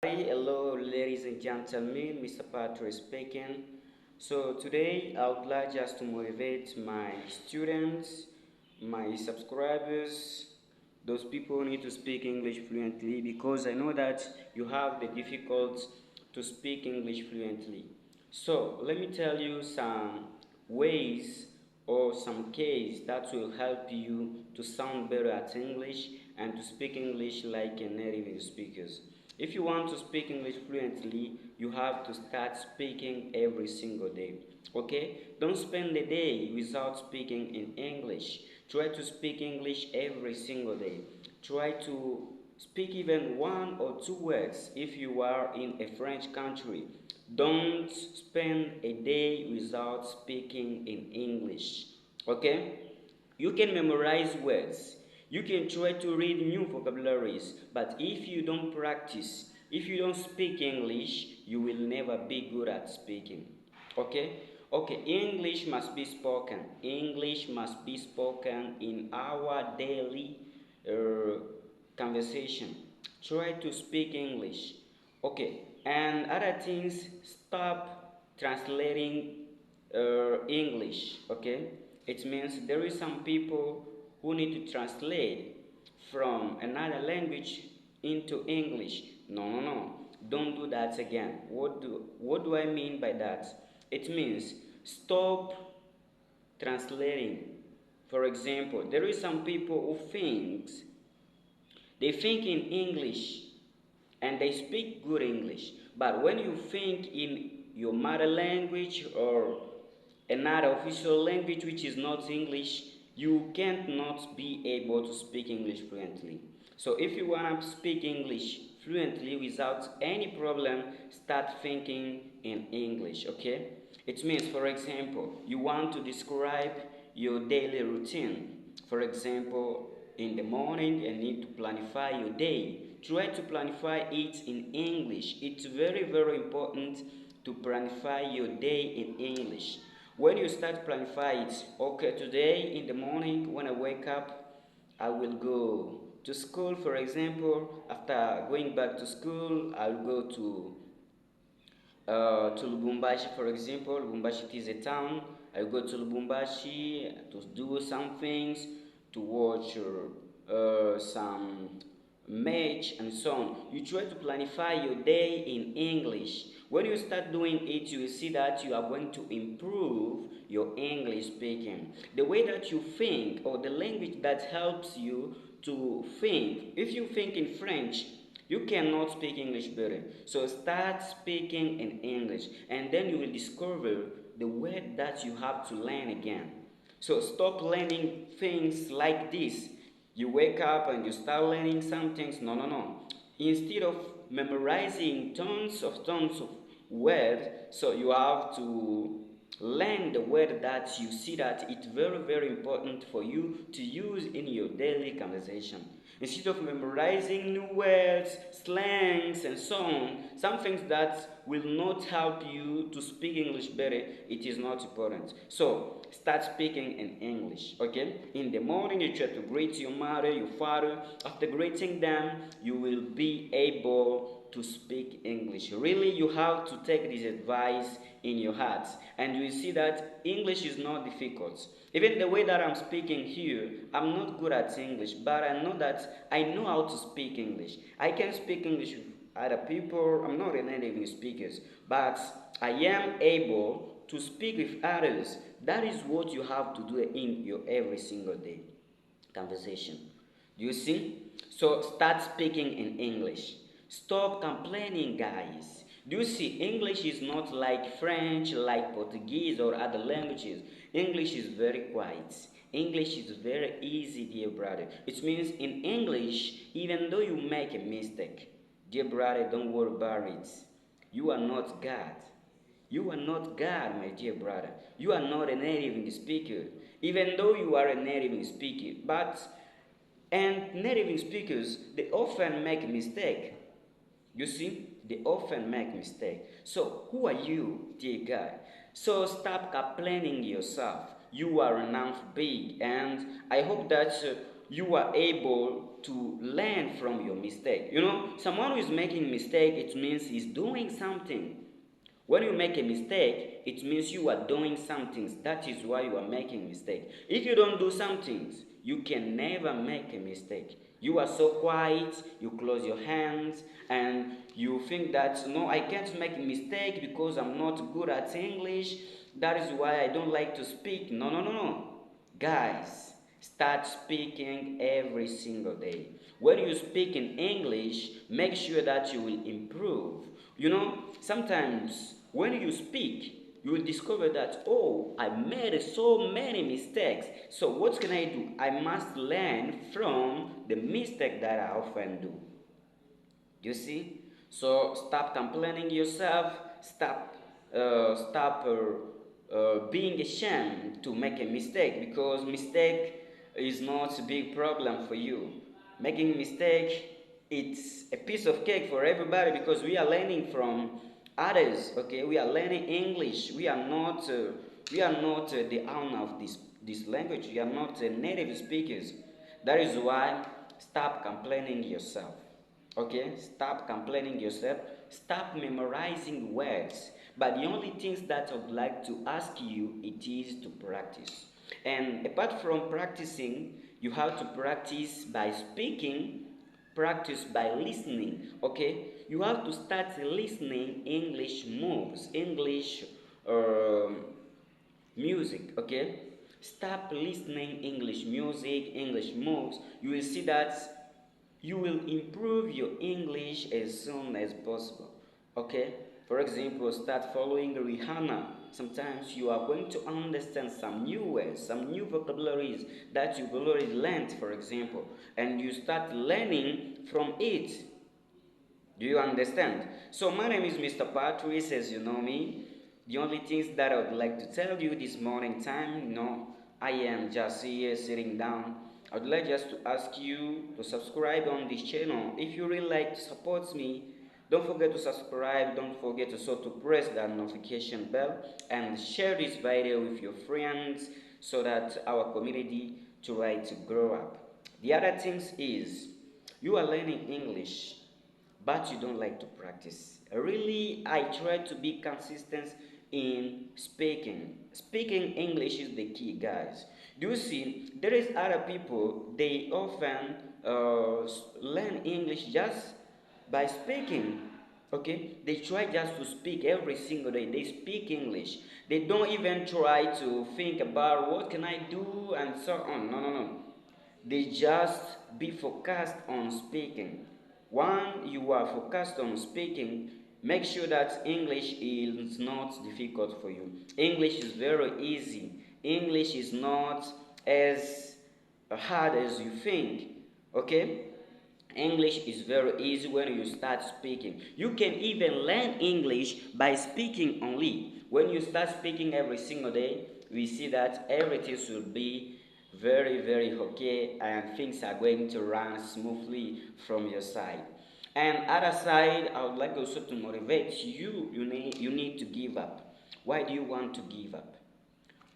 Hi, hello, ladies and gentlemen. Mr. Patrick speaking. So today I would like just to motivate my students, my subscribers, those people who need to speak English fluently because I know that you have the difficult to speak English fluently. So let me tell you some ways or some case that will help you to sound better at English and to speak English like a native speakers. If you want to speak English fluently, you have to start speaking every single day. Okay? Don't spend the day without speaking in English. Try to speak English every single day. Try to speak even one or two words if you are in a French country. Don't spend a day without speaking in English. Okay? You can memorize words. You can try to read new vocabularies, but if you don't practice, if you don't speak English, you will never be good at speaking. Okay? Okay, English must be spoken. English must be spoken in our daily uh, conversation. Try to speak English. Okay, and other things, stop translating English. Okay, it means there is some people who need to translate from another language into English. No, no, no. Don't do that again. What do I mean by that? It means stop translating. For example, there is some people who think in English and they speak good English. But when you think in your mother language or another official language which is not English, you can't not be able to speak English fluently. So if you want to speak English fluently without any problem, start thinking in English, okay? It means, for example, you want to describe your daily routine. For example, in the morning, you need to planify your day. Try to planify it in English. It's very, very important to planify your day in English. When you start planify it, okay, today in the morning when I wake up, I will go to school, for example. After going back to school, I'll go to Lubumbashi, for example. Lubumbashi is a town. I go to Lubumbashi to do some things, to watch some match and so on. You try to planify your day in English. When you start doing it, you will see that you are going to improve your English speaking. The way that you think or the language that helps you to think. If you think in French, you cannot speak English better. So start speaking in English and then you will discover the word that you have to learn again. So stop learning things like this. You wake up and you start learning some things. No, no, no. Instead of memorizing tons of words, so you have to learn the word that you see that it's very, very important for you to use in your daily conversation. Instead of memorizing new words, slangs, and so on, some things that will not help you to speak English better, it is not important. So, start speaking in English, okay? In the morning, you try to greet your mother, your father. After greeting them, you will be able to speak English. Really, you have to take this advice in your heart, and you will see that English is not difficult. Even the way that I'm speaking here, I'm not good at English, but I know that I know how to speak English. I can speak English with other people. I'm not a native speaker, but I am able to speak with others. That is what you have to do in your every single day conversation. Do you see? So start speaking in English. Stop complaining, guys. Do you see? English is not like French, like Portuguese or other languages. English is very quiet. English is very easy, dear brother. It means in English, even though you make a mistake, dear brother, don't worry about it. You are not God. You are not God, my dear brother. You are not a native speaker, even though you are a native speaker. And native speakers, they often make mistake. You see, they often make mistake. So who are you, dear guy? So stop complaining yourself. You are enough big, and I hope that you are able to learn from your mistake. You know, someone who is making mistake, it means he's doing something. When you make a mistake, it means you are doing some things. That is why you are making mistake. If you don't do some things, you can never make a mistake. You are so quiet, you close your hands, and you think that, no, I can't make a mistake because I'm not good at English. That is why I don't like to speak. No, no, no, no. Guys, start speaking every single day. When you speak in English, make sure that you will improve. You know, sometimes when you speak, you will discover that, oh, I made so many mistakes. So what can I do? I must learn from the mistake that I often do. You see? So stop complaining yourself. Stop being ashamed to make a mistake, because mistake is not a big problem for you. Making mistake, it's a piece of cake for everybody, because we are learning from others. Okay, we are learning English. We are not the owner of this language. We are not native speakers. That is why stop complaining yourself. Okay, stop complaining yourself. Stop memorizing words. But the only things that I would like to ask you, it is to practice. And apart from practicing, you have to practice by speaking, practice by listening. Okay, you have to start listening English moves, English um, music. Okay, stop listening English music, English moves. You will see that you will improve your English as soon as possible. Okay, for example, start following Rihanna. Sometimes you are going to understand some new words, some new vocabularies that you've already learned, for example, and you start learning from it. Do you understand? So my name is Mr. Patrice, as you know me. The only things that I would like to tell you this morning time, I am just here sitting down. I would like just to ask you to subscribe on this channel. If you really like to support me, don't forget to subscribe. Don't forget also to press that notification bell and share this video with your friends so that our community try to grow up. The other things is you are learning English but you don't like to practice. Really, I try to be consistent in speaking. Speaking English is the key, guys. Do you see? There is other people. They often learn English just by speaking. Okay, they try just to speak every single day. They speak English. They don't even try to think about what can I do and so on. No, no, no. They just be focused on speaking. When you are focused on speaking, make sure that English is not difficult for you. English is very easy. English is not as hard as you think. Okay? English is very easy when you start speaking. You can even learn English by speaking only. When you start speaking every single day, we see that everything should be very, very okay, and things are going to run smoothly from your side. And other side, I would like also to motivate you. You need to give up. Why do you want to give up?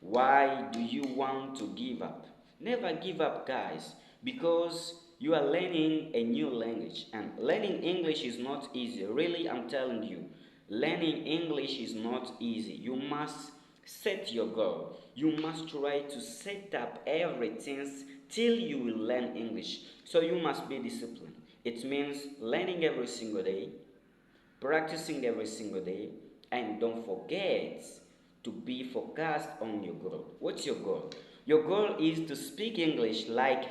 Why do you want to give up? Never give up, guys, because you are learning a new language, and learning English is not easy. Really, I'm telling you, learning English is not easy. You must set your goal. You must try to set up everything till you will learn English. So you must be disciplined. It means learning every single day, practicing every single day, and don't forget to be focused on your goal. What's your goal? Your goal is to speak English like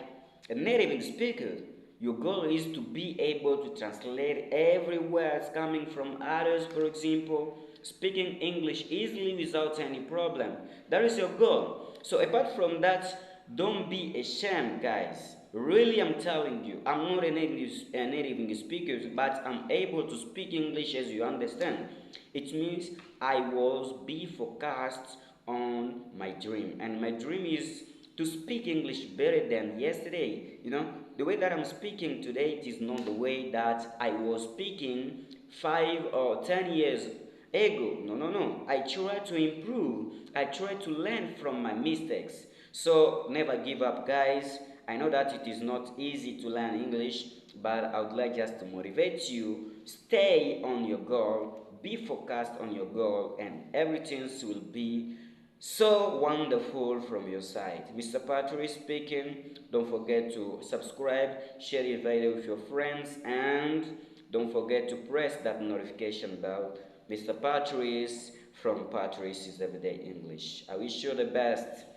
a native speaker. Your goal is to be able to translate every word coming from others, for example, speaking English easily without any problem. That is your goal. So apart from that, don't be ashamed, guys. Really, I'm telling you, I'm not a native English speaker, but I'm able to speak English as you understand. It means I was be focused on my dream, and my dream is to speak English better than yesterday. The way that I'm speaking today, it is not the way that I was speaking 5 or 10 years ago. No, no, no. I try to improve. I try to learn from my mistakes. So never give up, guys. I know that it is not easy to learn English, but I would like just to motivate you. Stay on your goal, be focused on your goal, and everything will be so wonderful from your side. Mr. Patrick speaking. Don't forget to subscribe, share your video with your friends, and don't forget to press that notification bell. Mr. Patrice from Patrice's Everyday English. I wish you the best.